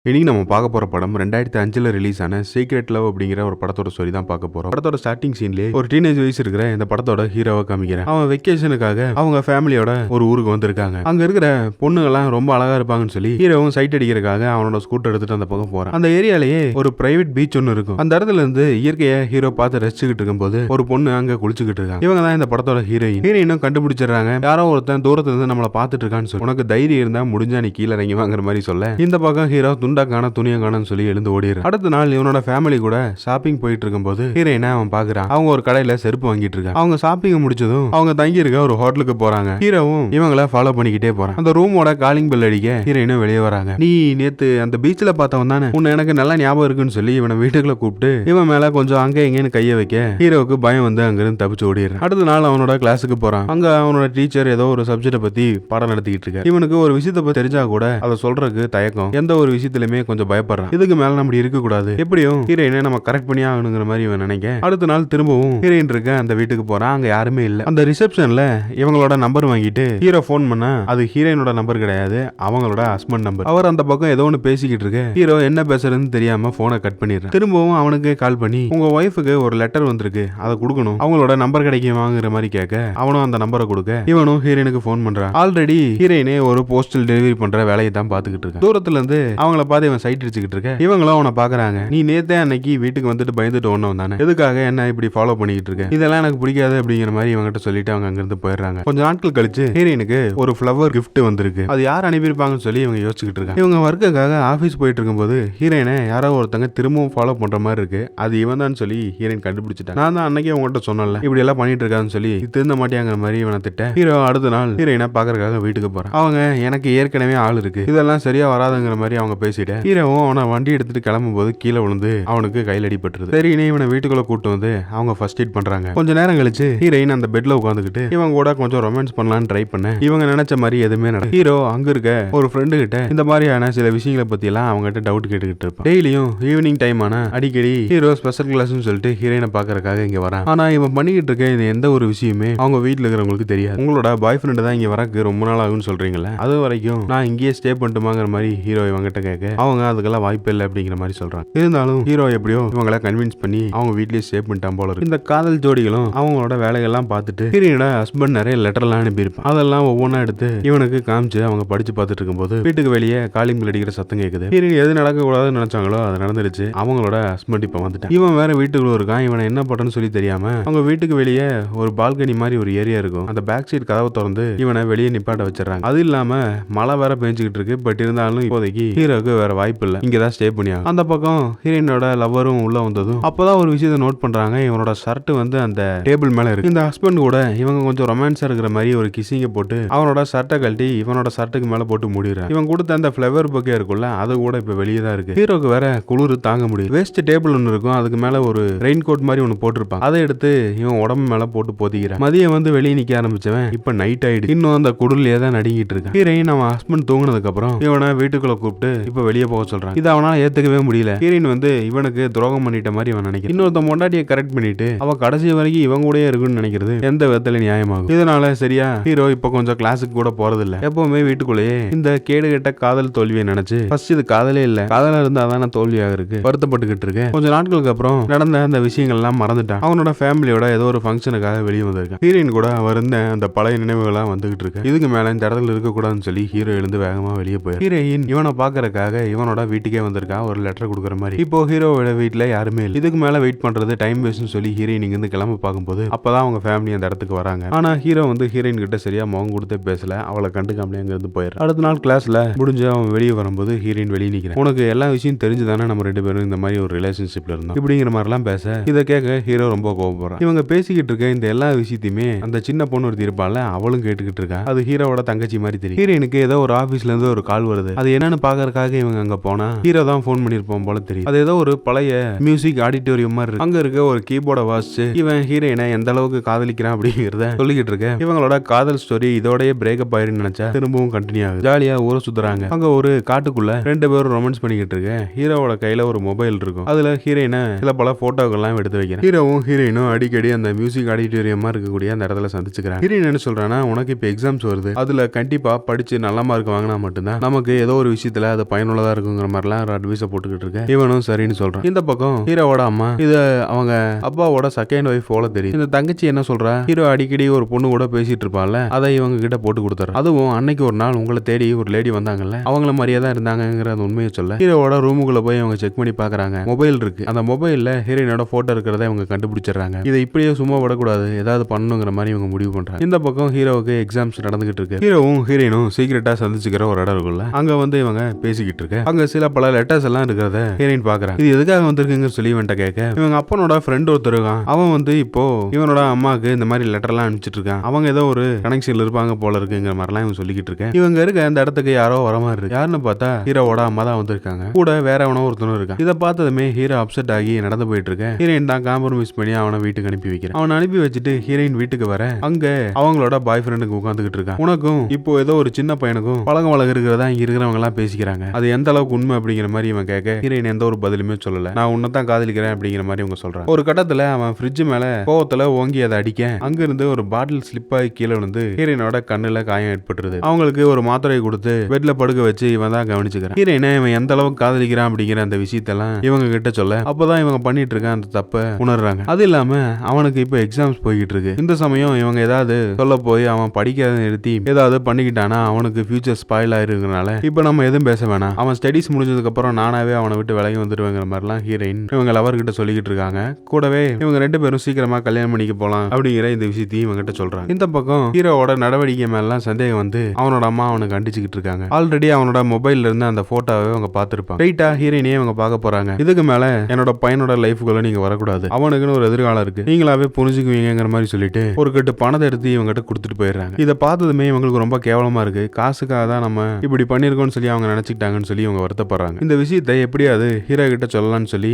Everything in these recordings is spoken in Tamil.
இன்னைக்கு நம்ம பார்க்க போற படம் 2005ல ரிலீஸ் ஆன சீக்ரெட் லவ் அப்படிங்கிற ஒரு படத்தோட ஸ்டோரி தான் பார்க்க போறோம். படத்தோட ஸ்டார்டிங் சீன்லயே ஒரு டீனேஜ் வயசு இருக்கிற இந்த படத்தோட ஹீரோவை காமிக்கிறேன். அவன் வெக்கேஷனுக்காக அவங்க ஃபேமிலியோட ஒரு ஊருக்கு வந்திருக்காங்க. அங்க இருக்கிற பொண்ணுங்கெல்லாம் ரொம்ப அழகா இருப்பாங்கன்னு சொல்லி ஹீரோவும் சைட் அடிக்கிறதுக்காக அவனோட ஸ்கூட்டர் எடுத்துட்டு அந்த பக்கம் போறான். அந்த ஏரியாலேயே ஒரு பிரைவேட் பீச் ஒன்னு இருக்கும். அந்த இடத்துல இருந்து இயற்கையை ஹீரோ பார்த்து ரசிச்சுக்கிட்டு இருக்கும்போது ஒரு பொண்ணு அங்க குளிச்சுக்கிட்டு இருக்காங்க. இவங்க தான் இந்த படத்தோட ஹீரோயினும் கண்டுபிடிச்சிடறாங்க. யாரோ ஒருத்தன் தூரத்துல இருந்து நம்மளை பார்த்துட்டு இருக்கான்னு சொல்லி உனக்கு தைரியம் இருந்தா முடிஞ்சா நீ கீழே இறங்கி வாங்குற மாதிரி சொல்ல இந்த பக்கம் ஹீரோ துண்டாக்கான துணியை காணன்னு சொல்லி எழுந்து ஓடிடுறான். அடுத்த நாள் இவனோட ஃபேமிலி கூட ஷாப்பிங் போயிட்டு இருக்கும்போது ஹீரோயினை அவன் பாக்குறான். அவங்க ஒரு கடையில செருப்பு வாங்கிட்டு இருக்காங்க. அவங்க ஷாப்பிங் முடிச்சதும் அவங்க தங்கி இருக்க ஒரு ஹோட்டலுக்கு போறாங்க. ஹீரோவும் இவங்கள ஃபாலோ பண்ணிக்கிட்டே போறான். அந்த ரூமோட காலிங் பெல் அடிக்க ஹீரோயினும் வெளியே வராங்க. நீ நேத்து அந்த பீச்ல பார்த்தவன் தானே, உன்னை எனக்கு நல்லா ஞாபகம் இருக்குன்னு சொல்லி இவனை வீட்டுக்குள்ள கூப்பிட்டு இவன் மேல கொஞ்சம் அங்க எங்கன்னு கைய வைக்க ஹீரோவுக்கு பயம் வந்து அங்கிருந்து தப்பிச்சு ஓடிடுறான். அடுத்த நாள் அவனோட கிளாஸுக்கு போறான். அங்க அவனோட டீச்சர் ஏதோ ஒரு சப்ஜெக்ட பத்தி பாடம் நடத்திக்கிட்டு இருக்க. இவனுக்கு ஒரு விஷயத்தை பத்தி தெரிஞ்சா கூட அதை சொல்றதுக்கு தயக்கம். எந்த ஒரு விஷயத்திலுமே கொஞ்சம் பயப்படுறான். இதுக்கு மேல நம்ம இருக்க கூடாது, எப்படியும் ஹீரோயினை நம்ம கரெக்ட் பண்ணி ஆகணுங்கிற மாதிரி இவன் நினைக்க அடுத்த நாள் திரும்பவும் ஹீரோயின் இருக்க அந்த வீட்டுக்கு போறான். அங்க யாருமே இல்ல. அந்த ரிசப்ஷன்ல இவங்களோட நம்பர் வாங்கிட்டு ஹீரோ போன் பண்ணா அது ஹீரோயினோட நம்பர் கிடையாது, அவங்களோட ஹஸ்பண்ட் நம்பர். அவர் அந்த பக்கம் ஏதோ ஒன்னு பேசிக்கிட்டு இருக்கு. ஹீரோ என்ன பேசுறதுன்னு தெரியாம போனை கட் பண்ணிடுறான். திரும்பவும் அவனுக்கு கால் பண்ணி உங்க ஒய்ஃபுக்கு ஒரு லெட்டர் வந்திருக்கு, அதை கொடுக்கணும், அவங்களோட நம்பர் கிடைக்குமாங்கிற மாதிரி கேட்க அவனும் அந்த நம்பரை கொடுக்க இவனும் ஹீரோயினுக்கு போன் பண்றான். ஆல்ரெடி ஹீரோயினே ஒரு போஸ்டல் டெலிவரி பண்ற வேலையை தான் பாத்துக்கிட்டு இருக்கான். தூரத்துல இருந்து அவங்கள பார்த்து இவன் சைட் அடிச்சுக்கிட்டு இருக்க. இவங்களும் அவனை பாக்குறாங்க. நீ நேத்தே அன்னைக்கு வீட்டுக்கு வந்துட்டு பயந்துட்டு ஒண்ணு தானே, எதுக்காக என்ன இப்படி ஃபாலோ பண்ணிக்கிட்டு இருக்க, இதெல்லாம் எனக்கு பிடிக்காது அப்படிங்கிற மாதிரி இவங்கிட்ட சொல்லிட்டு அவங்க அங்கிருந்து போயிடுறாங்க. கொஞ்ச நாட்கள் கழிச்சு ஹீரோயினுக்கு ஒரு ஃபிளவர் கிஃப்ட் வந்திருக்கு. அது யார் அனுப்பியிருப்பாங்கன்னு சொல்லி இவங்க யோசிச்சுக்கிட்டு இருக்காங்க. இவங்க ஒர்க்குக்காக ஆபீஸ் போயிட்டு இருக்கும்போது ஹீரோயினை யாரோ ஒருத்தங்க திரும்பவும் ஃபாலோ பண்ற மாதிரி இருக்கு. அது இவன் தான் சொல்லி ஹீரோயின் கண்டுபிடிச்சிட்டான். நான் தான் அன்னைக்கே உங்ககிட்ட சொன்னல இப்படி எல்லாம் பண்ணிட்டு இருக்கான்னு சொல்லி திருந்த மாட்டியாங்கிற மாதிரி இவனை திட்ட ஹீரோ அடுத்த நாள் ஹீரோயினை பாக்குறதுக்காக வீட்டுக்கு போறான். அவங்க எனக்கு ஏற்கனவே ஆள் இருக்கு, இதெல்லாம் சரியா வராதுங்கிற மாதிரி அவங்க பேசிட்டு ஹீரோவும் அவனை வண்டி எடுத்துட்டு கிளம்பும் போது கீழே விழுந்து அவனுக்கு கையில் அடிபட்டுருது. சரி நீ இவனை வீட்டுக்குள்ள கூட்டு வந்து அவங்க ஃபர்ஸ்ட் எய்ட் பண்றாங்க. கொஞ்ச நேரம் கழிச்சு ஹீரோயின் அந்த பெட்ல உட்காந்துக்கிட்டு இவங்க கூட கொஞ்சம் ரொமான்ஸ் பண்ணலாம்னு ட்ரை பண்ண இவங்க நினைச்ச மாதிரி எதுவுமே நடக்கும். ஹீரோ அங்க இருக்க ஒரு ஃப்ரெண்டு கிட்ட இந்த மாதிரியான சில விஷயங்களை பத்தி எல்லாம் அவங்க கிட்ட டவுட் கேட்டுக்கிட்டு இருப்பான். டெய்லியும் ஈவினிங் டைம் ஆனா அடிக்கடி ஹீரோ ஸ்பெஷல் கிளாஸ்னு சொல்லிட்டு ஹீரோயினை பாக்குறதுக்காக இங்க வரான். ஆனா இவன் பண்ணிக்கிட்டு இருக்க இந்த எந்த ஒரு விஷயமே அவங்க வீட்டுல இருக்கிறவங்களுக்கு தெரியாது. உங்களோட பாய் ஃப்ரெண்டு தான் இங்க வரக்கு ரொம்ப நாள் ஆகும்னு சொல்றீங்களா, அது வரைக்கும் நான் இங்கேயே ஸ்டே பண்ணிட்டுமாங்கிற மாதிரி ஹீரோ இவங்கிட்ட கேட்க அவங்க அதுக்கெல்லாம் வாய்ப்பு இல்லை அப்படிங்கிற மாதிரி சொல்றாங்க. இருந்தாலும் ஹீரோ எப்படியோ இவங்களை கன்வின்ஸ் பண்ணி அவங்க வீட்லயே சேவ் பண்ணிட்டான் போல இருக்கு. இந்த காதல் ஜோடிகளும் அவங்களோட வேலைகள்லாம் பார்த்துட்டு ஹீரோனோட ஹஸ்பண்ட் நிறைய லெட்டர்லாம் அனுப்பியிருப்பான். அதெல்லாம் ஒவ்வொன்றா எடுத்து இவனுக்கு காமிச்சு அவங்க படிச்சு பார்த்துட்டு இருக்கும்போது வீட்டுக்கு வெளியே காலிங் பெல் அடிக்கிற சத்தம் கேட்குது. ஹீரோயின் எது நடக்க கூடாதுன்னு நினைச்சாங்களோ அது நடந்துருச்சு. அவங்களோட ஹஸ்பண்ட் இப்ப வந்துட்டான். இவன் வேற வீட்டுக்குள்ள இருக்கான். இவனை என்ன பண்றன்னு சொல்லி தெரியாம அவங்க வீட்டுக்கு வெளியே ஒரு பால்கனி மாதிரி ஒரு ஏரியா இருக்கும். அந்த பேக் சைடு கதவை திறந்து இவனை வெளியே நிப்பாட்ட வச்சிடறாங்க. அது இல்லாம மழை வேற பெஞ்சுக்கிட்டு இருக்கு. பட் இருந்தாலும் இப்போதைக்கு ஹீரோக்கு வேற வாய்ப்பு இல்லை, இங்கதான் ஸ்டே பண்ணி ஆகும். அந்த பக்கம் ஹீரோயினோட லவ்வரும் உள்ள வந்ததும் அப்பதான் ஒரு விஷயத்தை நோட் பண்றாங்க. இவனோட ஷர்ட் வந்து அந்த டேபிள் மேல இருக்கு. இந்த ஹஸ்பண்ட் கூட இவங்க கொஞ்சம் ரொமான்ஸா இருக்கிற மாதிரி ஒரு கிசிங்க போட்டு அவனோட ஷர்ட்டை கழட்டி இவனோட ஷர்ட்டுக்கு மேல போட்டு மூடிடுறான். இவன் கொடுத்த அந்த ஃபிளவர் பக்கே இருக்குல்ல, அது கூட இப்ப வெளியே தான் இருக்கு. ஹீரோக்கு வேற குளிர் தாங்க முடியும். வேஸ்ட் டேபிள் ஒன்னு இருக்கும், அதுக்கு மேல ஒரு ரெயின் கோட் மாதிரி ஒன்னு போட்டிருப்பான். அதை எடுத்து இவன் உடம்பு மேல போட்டு போதிக்கிறான். மதியம் வந்து வெளியே நிக்க ஆரம்பிச்சவன் இப்ப நைட் ஆயிடுச்சு. இன்னும் அந்த குளிர்லயே தான் நடுங்கிட்டு இருக்கான். ஹீரோயின் அவன் ஹஸ்பண்ட் தூங்கினதுக்கு அப்புறம் இவனை வீட்டுக்குள்ள கூப்பிட்டு இப்ப வெளியே போக சொல்றான். இது அவனால ஏத்துக்கவே முடியல. ஹீரோயின் வந்து இவனுக்கு துரோகம் பண்ணிட்ட மாதிரி இவன் நினைக்கிறான். இன்னொருத்த மொண்டாட்டியை கரெக்ட் பண்ணிட்டு அவ கடைசி வரைக்கும் இவன் கூட இருக்குன்னு நினைக்கிறது எந்த விதத்துல நியாயமாகும். இதனால சரியா ஹீரோ இப்ப கொஞ்சம் கிளாஸுக்கு கூட போறது இல்ல. எப்பவுமே வீட்டுக்குள்ளேயே இந்த கேடு கெட்ட காதல் தோல்வியை நினைச்சு ஃபர்ஸ்ட் இது காதலே இல்ல, காதலா இருந்தா அதான தோல்வியாக இருக்கு, வருத்தப்பட்டுக்கிட்டு இருக்கு. கொஞ்ச நாட்களுக்கு அப்புறம் நடந்த அந்த விஷயங்கள் எல்லாம் மறந்துட்டான். அவனோட ஃபேமிலியோட ஏதோ ஒரு ஃபங்க்ஷனுக்காக வெளியே வந்திருக்கான். ஹீரோயின் கூட அவர் இருந்த அந்த பழைய நினைவுகள்லாம் வந்துகிட்டு இருக்கு. இதுக்கு மேல இந்த இடத்துல இருக்க கூடாதுன்னு சொல்லி ஹீரோ எழுந்து வேகமா வெளியே போய் ஹீரோயின் இவனை பாக்குறதுக்காக இவனோட வீட்டுக்கே வந்திருக்கா ஒரு லெட்டர் கொடுக்குற மாதிரி. இப்போ ஹீரோவோட வீட்டுல யாருமே இல்லை. இதுக்கு மேல வெயிட் பண்றது டைம் வேஸ்ட்னு சொல்லி ஹீரோயின் இங்க இருந்து கிளம்ப பார்க்கும்போது அப்பதான் அவங்க ஃபேமிலி அந்த இடத்துக்கு வராங்க. ஆனா ஹீரோ வந்து ஹீரோயின் கிட்ட சரியா முகம் கொடுத்தே பேசல. அவளை கண்டுக்காமலே அங்க இருந்து போயிரு. அடுத்த நாள் கிளாஸ்ல முடிஞ்சு அவன் வெளியே வரும்போது ஹீரோயின் வெளியே நிக்கிறேன். உனக்கு எல்லா விஷயம் தெரிஞ்சுதானே நம்ம ரெண்டு பேரும் இந்த மாதிரி ஒரு ரிலேஷன்ஷிப்ல இருந்தோம் இப்படிங்கிற மாதிரி எல்லாம் பேச இதை கேட்க ஹீரோ ரொம்ப கோவப்படுறான். இவங்க பேசிக்கிட்டு இருக்க இந்த எல்லா விஷயத்தையுமே அந்த சின்ன பொண்ணு ஒருத்தி இருப்பாள், அவளும் கேட்டுக்கிட்டு இருக்கா. அது ஹீரோவோட தங்கச்சி மாதிரி தெரியும். ஹீரோயினுக்கு ஏதோ ஒரு ஆபீஸ்ல இருந்து ஒரு கால் வருது. அது என்னன்னு பாக்குறதுக்காக இவங்க அங்க போனா ஹீரோ தான் போன் பண்ணிருப்போம் போல தெரியும். அது ஏதோ ஒரு பழைய மியூசிக் ஆடிட்டோரியம் மாதிரி இருக்கு. அங்க இருக்க ஒரு கீபோர்டை வாசிச்சு இவன் ஹீரோயினை எந்த அளவுக்கு காதலிக்கிறான் அப்படிங்கிறத சொல்லிக்கிட்டு இருக்க. இவங்களோட காதல் ஸ்டோரி இதோடய பிரேக்கப் ஆயிருன்னு நினைச்சா திரும்பவும் கண்டினியூ ஆகுது. ஜாலியா ஊரை சுத்துறாங்க. அங்க ஒரு காட்டுக்குள்ள ரெண்டு பேரும் ரொமான்ஸ் பண்ணிக்கிட்டு இருக்க. ஹீரோவோட கையில ஒரு மொபைல் இருக்கும். அதுல ஹீரோயினை சில பல போட்டோக்கள்லாம் எடுத்து வைக்கிறேன். ஹீரோவும் ஹீரோயினும் அடிக்கடி அந்த மியூசிக் ஆடிட்டோரியமா இருக்கக்கூடிய அந்த இடத்துல சந்திச்சுக்கிறாங்க. ஹீரோயின் என்ன சொல்றானா, உனக்கு இப்ப எக்ஸாம்ஸ் வருது, அதுல கண்டிப்பா படிச்சு நல்ல மார்க் வாங்கினா மட்டும்தான் நமக்கு ஏதோ ஒரு விஷயத்துல அது பயனுள்ள பயனுள்ளதா இருக்குங்கிற மாதிரிலாம் ஒரு அட்வைஸை போட்டுக்கிட்டு இருக்க இவனும் சரின்னு சொல்றான். இந்த பக்கம் ஹீரோவோட அம்மா இது அவங்க அப்பாவோட செகண்ட் ஒய்ஃப் போல தெரியும். இந்த தங்கச்சி என்ன சொல்றா, ஹீரோ அடிக்கடி ஒரு பொண்ணு கூட பேசிட்டு இருப்பான்ல, அதை இவங்க கிட்ட போட்டு கொடுத்துறா. அதுவும் அன்னைக்கு ஒரு நாள் உங்களை தேடி ஒரு லேடி வந்தாங்கல்ல, அவங்கள மாதிரியே தான் இருந்தாங்கிற அந்த உண்மையை சொல்ல ஹீரோவோட ரூமுக்குள்ள போய் அவங்க செக் பண்ணி பாக்குறாங்க. மொபைல் இருக்கு. அந்த மொபைல்ல ஹீரோயினோட போட்டோ இருக்கிறத இவங்க கண்டுபிடிச்சிடறாங்க. இதை இப்படியே சும்மா விடக்கூடாது, ஏதாவது பண்ணணுங்கிற மாதிரி இவங்க முடிவு பண்றாங்க. இந்த பக்கம் ஹீரோவுக்கு எக்ஸாம்ஸ் நடந்துகிட்டு இருக்கு. ஹீரோவும் ஹீரோயினும் சீக்கிரட்டா சந்திச்சுக்கிற ஒரு இடம் இருக்குல்ல, அங்க வந்து இவங்க பேசிக்கிட்டு இருக்க அங்க சில பல லெட்டர்ஸ் எல்லாம் இருக்கிறத ஹீரோயின் பாக்குறாங்க. இது எதுக்காக வந்திருக்குங்க சொல்லி இவன்ட்ட கேட்க இவங்க அப்பனோட ஃப்ரெண்ட் ஒருத்தர் இருக்கான். அவன் வந்து இப்போ இவனோட அம்மாக்கு இந்த மாதிரி லெட்டர் எல்லாம் அனுப்பிச்சிட்டு இருக்கான். அவங்க ஏதோ ஒரு கனெக்ஷன்ல இருப்பாங்க போல இருக்குங்கிற மாதிரிலாம் இவன் சொல்லிக்கிட்டு இருக்கேன். இவங்க இருக்க அந்த இடத்துக்கு யாரோ வர மாதிரி இருக்கு. யாருன்னு பார்த்தா ஹீரோவோட அம்மா தான் வந்திருக்காங்க. கூட வேற எவனோ ஒருத்தனும் இருக்கான். இதை பார்த்ததுமே ஹீரோ அப்செட் ஆகி நடந்து போயிட்டு இருக்க ஹீரோயின் தான் காம்ப்ரமைஸ் பண்ணி அவனை வீட்டுக்கு அனுப்பி வைக்கிறேன். அவனை அனுப்பி வச்சுட்டு ஹீரோயின் வீட்டுக்கு வர அங்க அவங்களோட பாய் ஃப்ரெண்டுக்கு உட்காந்துக்கிட்டு இருக்கான். உனக்கும் இப்போ ஏதோ ஒரு சின்ன பையனுக்கும் பழக்கம் வழக்கு இருக்கிறதா இங்க இருக்கிறவங்க எல்லாம் பேசிக்கிறாங்க. அது எந்த அளவுக்கு உண்மை அப்படிங்கிற மாதிரி இவன் கேட்க ஹீரோயின் எந்த ஒரு பதிலுமே சொல்லல. நான் உன்னைத்தான் காதலிக்கிறேன் அப்படிங்கிற மாதிரி இவங்க சொல்றான். ஒரு கட்டத்துல அவன் ஃப்ரிட்ஜ் மேல கோவத்துல ஓங்கி அதை அடிக்க அங்கிருந்து ஒரு பாட்டில் ஸ்லிப் ஆகி கீழே வந்து ஹீரோயினோட கண்ணுல காயம் ஏற்பட்டுருது. அவங்களுக்கு ஒரு மாத்திரை கொடுத்து பெட்ல படுக்க வச்சு இவன் தான் கவனிச்சுக்கிறான். ஹீரோயினை இவன் எந்த அளவுக்கு காதலிக்கிறான் அப்படிங்கிற அந்த விஷயத்தெல்லாம் இவங்க கிட்ட சொல்ல அப்பதான் இவங்க பண்ணிட்டு இருக்க அந்த தப்ப உணர்றாங்க. அது இல்லாம அவனுக்கு இப்ப எக்ஸாம்ஸ் போய்கிட்டு இருக்கு. இந்த சமயம் இவங்க ஏதாவது சொல்ல போய் அவன் படிக்கிறத நிறுத்தி ஏதாவது பண்ணிக்கிட்டானா அவனுக்கு ஃபியூச்சர் ஸ்பாயில் ஆயிருக்கிறனால இப்ப நம்ம எதுவும் பேச வேணாம், அவன் ஸ்டடிஸ் முடிஞ்சதுக்கு அப்புறம் நானாவே அவனை விட்டு விலகி வந்துடுவேங்கிற மாதிரிலாம் ஹீரோயின் இவங்க லவர் கிட்ட சொல்லிக்கிட்டு இருக்காங்க. கூடவே இவங்க ரெண்டு பேரும் சீக்கிரமா கல்யாணம் பண்ணிக்க போலாம் அப்படிங்கிற இந்த விஷயத்தையும் இவங்க கிட்ட சொல்றாங்க. இந்த பக்கம் ஹீரோவோட நடவடிக்கை மேலாம் சந்தேகம் வந்து அவனோட அம்மா அவனை கண்டிச்சுக்கிட்டு இருக்காங்க. ஆல்ரெடி அவனோட மொபைல்ல இருந்து அந்த போட்டோவை அவங்க பார்த்திருப்பாங்க. ரைட்டா ஹீரோயினே அவங்க பார்க்க போறாங்க. இதுக்கு மேல என்னோட பையனோட லைஃப்குள்ள நீங்க வரக்கூடாது, அவனுக்குன்னு ஒரு எதிர்காலம் இருக்கு, நீங்களாவே புரிஞ்சுக்குவீங்கிற மாதிரி சொல்லிட்டு ஒரு கட்டு பணத்தை எடுத்து இவங்க கிட்ட கொடுத்துட்டு போயிடுறாங்க. இதை பார்த்ததுமே இவங்களுக்கு ரொம்ப கேவலமா இருக்கு. காசுக்காக தான் நம்ம இப்படி பண்ணிருக்கோம்னு சொல்லி அவங்க நினைச்சுக்கிட்டாங்கன்னு சொல்லி இவங்க வருத்தப்படுறாங்க. இந்த விஷயத்தை எப்படியாவது ஹீரோ கிட்ட சொல்லலாம்னு சொல்லி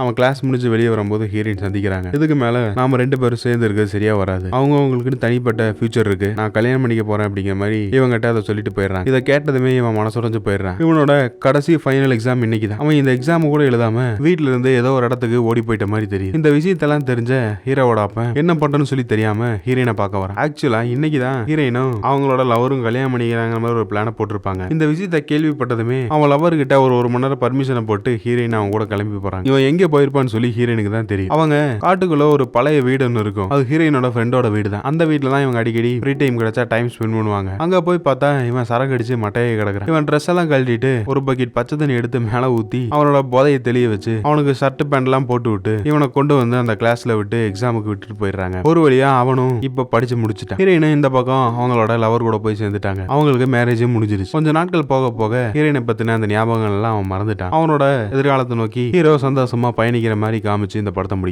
அவன் கிளாஸ் முடிஞ்சு வெளியே வரும்போது ஹீரோயின் சந்திக்கிறாங்க. இதுக்கு மேல நாம ரெண்டு பேரும் சேர்ந்து இருக்கிறது சரியா வராது, அவங்களுக்கு தனிப்பட்ட ஃபியூச்சர் இருக்கு, நான் கல்யாணம் பண்ணிக்க போறேன் அப்படிங்கிற மாதிரி இவங்கிட்ட அதை சொல்லிட்டு போயிடுறாங்க. இதை கேட்டதுமே இவன் மனசுடைஞ்சு போயிடுறான். இவனோட கடைசி ஃபைனல் எக்ஸாம் இன்னைக்கு தான். அவன் இந்த எக்ஸாம் கூட எழுதாம வீட்டுல இருந்து ஏதோ ஒரு இடத்துக்கு ஓடி போயிட்ட மாதிரி தெரியும். இந்த விஷயத்தெல்லாம் தெரிஞ்ச ஹீரோவோட அப்பன் என்ன பண்றன்னு சொல்லி தெரியாம ஹீரோயினை பார்க்க வரான். ஆக்சுவலா இன்னைக்கு தான் ஹீரோயினும் அவங்களோட லவரும் கல்யாணம் பண்ணிக்கிறாங்க மாதிரி ஒரு பிளான போட்டிருப்பாங்க. இந்த விஷயத்தை கேள்விப்பட்டதுமே அவன் லவர் கிட்ட ஒரு மணி நேரம் பர்மிஷனை போட்டு ஹீரோயின் அவங்க கூட கிளம்பி போறாங்க. இவன் எங்க போயிருப்பான்னு சொல்லி ஹீரோயினுக்கு தான் தெரியும். அவங்க காட்டுக்குள்ள ஒரு பழைய வீடு ஒன்று இருக்கும். அது ஹீரோயினோட ஃப்ரெண்டோட வீடு தான். அந்த வீட்டுல தான் இவங்க அடிக்கடி ஃப்ரீ டைம் கிடைச்சா டைம் ஸ்பெண்ட் பண்ணுவாங்க. அங்க போய் பார்த்தா இவன் சரக்கு அடிச்சு மட்டையை கிடக்குறான். இவன் ட்ரெஸ் எல்லாம் கழட்டிட்டு ஒரு பக்கெட் பச்சை தண்ணி எடுத்து மேல ஊத்தி அவனோட போதையை தெளிய வச்சு அவனுக்கு ஷர்ட் பேண்ட் எல்லாம் போட்டு விட்டு இவனை கொண்டு வந்து அந்த கிளாஸ்ல விட்டு எக்ஸாமுக்கு விட்டுட்டு போயிடுறாங்க. ஒரு வழியா அவனும் இப்ப படிச்சு முடிச்சுட்டான். ஹீரோயின் இந்த பக்கம் அவங்களோட லவர் கூட போய் சேர்ந்துட்டாங்க. அவங்களுக்கு மேரேஜும் முடிஞ்சிருச்சு. கொஞ்ச நாட்கள் போக போக ஹீரோயினை பத்தின அந்த ஞாபகங்கள் எல்லாம் அவன் மறந்துட்டான். அவனோட எதிர்காலத்தை நோக்கி ஹீரோ சந்தோஷமா பயணிக்கிற மாதிரி காமிச்சு இந்த படத்தை முடிக்கும்.